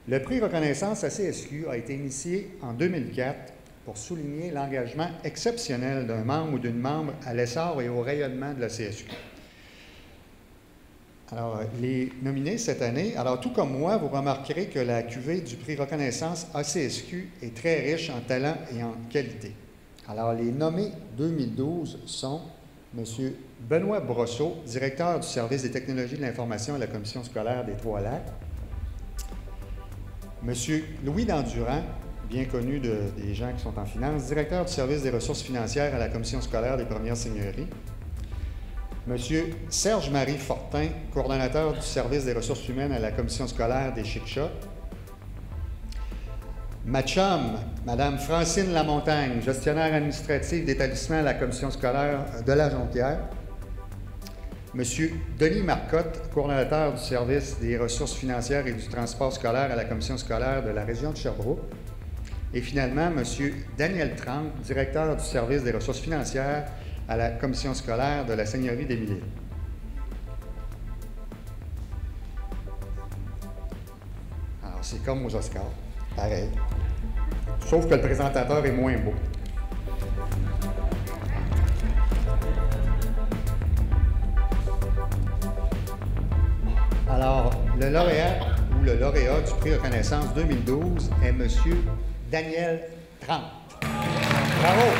Le prix Reconnaissance ACSQ a été initié en 2004 pour souligner l'engagement exceptionnel d'un membre ou d'une membre à l'essor et au rayonnement de la CSQ. Alors, les nominés cette année, alors tout comme moi, vous remarquerez que la cuvée du prix Reconnaissance ACSQ est très riche en talent et en qualité. Alors, les nommés 2012 sont M. Benoît Brosseau, directeur du service des technologies de l'information à la Commission scolaire des Trois-Lacs. M. Louis Dandurand, bien connu des gens qui sont en finance, directeur du service des ressources financières à la Commission scolaire des Premières Seigneuries. M. Serge-Marie Fortin, coordonnateur du service des ressources humaines à la Commission scolaire des Chic-Chocs. Ma chum, Mme Francine Lamontagne, gestionnaire administrative d'établissement à la Commission scolaire de la Jonquière. M. Denis Marcotte, coordonnateur du service des ressources financières et du transport scolaire à la Commission scolaire de la région de Sherbrooke. Et finalement, M. Daniel Trempe, directeur du service des ressources financières à la Commission scolaire de la Seigneurie d'Émilie. Alors, c'est comme aux Oscars, pareil. Sauf que le présentateur est moins beau. Alors, le lauréat ou le lauréat du prix Reconnaissance 2012 est M. Daniel Trempe. Bravo!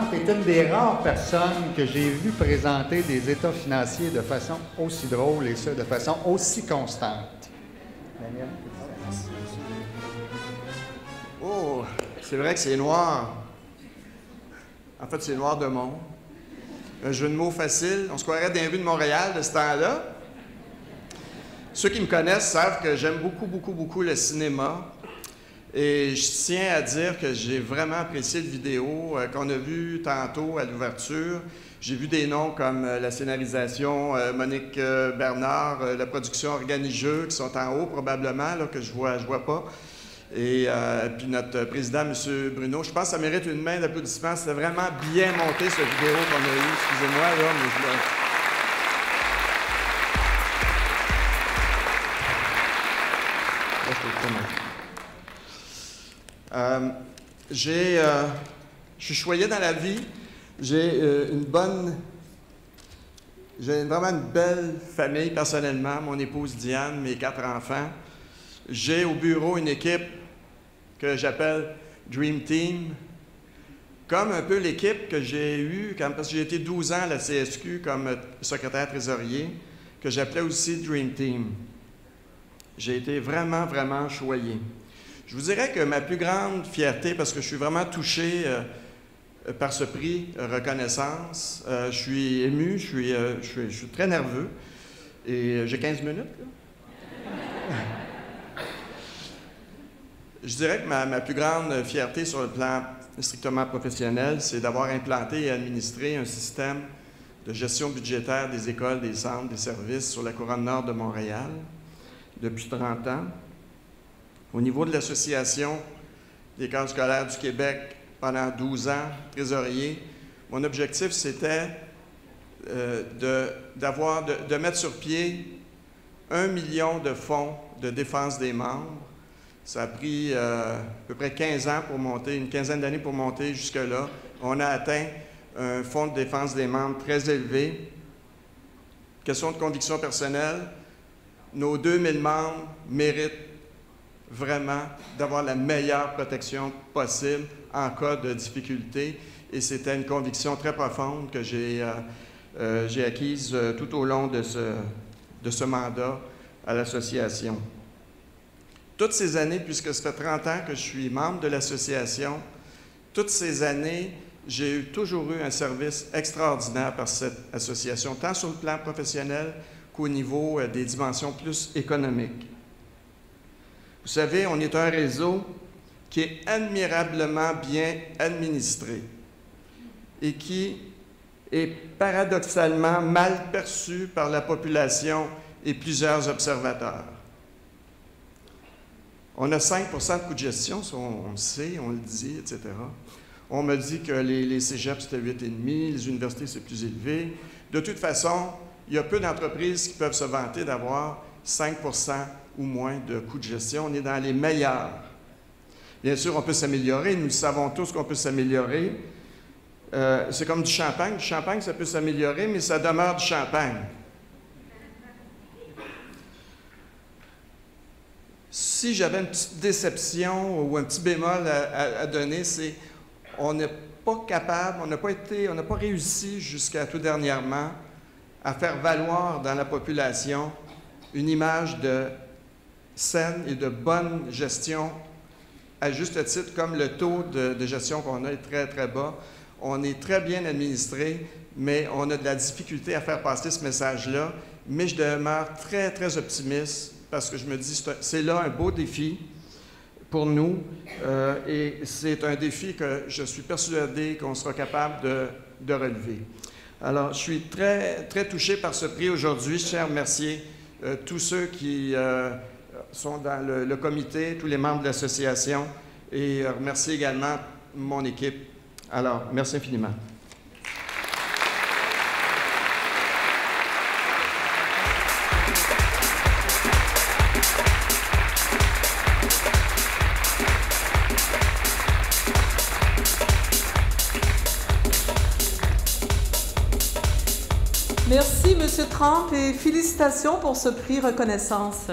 C'est une des rares personnes que j'ai vu présenter des états financiers de façon aussi drôle et ça de façon aussi constante. Daniel, oh, c'est vrai que c'est noir. En fait, c'est noir de monde. Un jeu de mots facile. On se croirait dans les rues de Montréal de ce temps-là. Ceux qui me connaissent savent que j'aime beaucoup le cinéma. Et je tiens à dire que j'ai vraiment apprécié le vidéo qu'on a vu tantôt à l'ouverture. J'ai vu des noms comme la scénarisation, Monique Bernard, la production Organijeux, qui sont en haut probablement, là, que je vois pas. Et puis notre président, M. Bruno. Je pense que ça mérite une main d'applaudissement. C'était vraiment bien monté, cette vidéo qu'on a eue. Excusez-moi, là, mais je suis choyé dans la vie. J'ai vraiment une belle famille personnellement. Mon épouse Diane, mes 4 enfants. J'ai au bureau une équipe que j'appelle Dream Team, comme un peu l'équipe que j'ai eue, parce que j'ai été 12 ans à la CSQ comme secrétaire trésorier, que j'appelais aussi Dream Team. J'ai été vraiment choyé. Je vous dirais que ma plus grande fierté, parce que je suis vraiment touché par ce prix Reconnaissance, je suis ému, je suis très nerveux, et j'ai 15 minutes, là. Je dirais que ma plus grande fierté sur le plan strictement professionnel, c'est d'avoir implanté et administré un système de gestion budgétaire des écoles, des centres, des services sur la couronne nord de Montréal depuis 30 ans. Au niveau de l'Association des cadres scolaires du Québec, pendant 12 ans, trésorier, mon objectif, c'était de mettre sur pied 1 million de fonds de défense des membres. Ça a pris à peu près 15 ans pour monter, une quinzaine d'années pour monter jusque-là. On a atteint un fonds de défense des membres très élevé. Question de conviction personnelle, nos 2000 membres méritent vraiment d'avoir la meilleure protection possible en cas de difficulté. Et c'était une conviction très profonde que j'ai acquise tout au long de ce mandat à l'association. toutes ces années, puisque ça fait 30 ans que je suis membre de l'association, toutes ces années, j'ai toujours eu un service extraordinaire par cette association, tant sur le plan professionnel qu'au niveau des dimensions plus économiques. Vous savez, on est un réseau qui est admirablement bien administré et qui est paradoxalement mal perçu par la population et plusieurs observateurs. On a 5 % de coûts de gestion, ça, on le sait, on le dit, etc. On me dit que les cégeps, c'était 8,5, les universités, c'est plus élevé. De toute façon, il y a peu d'entreprises qui peuvent se vanter d'avoir 5 % ou moins de coûts de gestion. On est dans les meilleurs. Bien sûr, on peut s'améliorer. Nous savons tous qu'on peut s'améliorer. C'est comme du champagne. Du champagne, ça peut s'améliorer, mais ça demeure du champagne. Si j'avais une petite déception ou un petit bémol à donner, c'est on n'est pas capable, on n'a pas réussi jusqu'à tout dernièrement à faire valoir dans la population une image de saine et de bonne gestion, à juste titre, comme le taux de gestion qu'on a est très, très bas. On est très bien administré, mais on a de la difficulté à faire passer ce message-là. Mais je demeure très, très optimiste parce que je me dis que c'est là un beau défi pour nous et c'est un défi que je suis persuadé qu'on sera capable de relever. Alors, je suis très, très touché par ce prix aujourd'hui. Je tiens à remercier tous ceux qui sont dans le comité, tous les membres de l'association et remercier également mon équipe. Alors, merci infiniment. Merci, M. Trempe, et félicitations pour ce prix reconnaissance.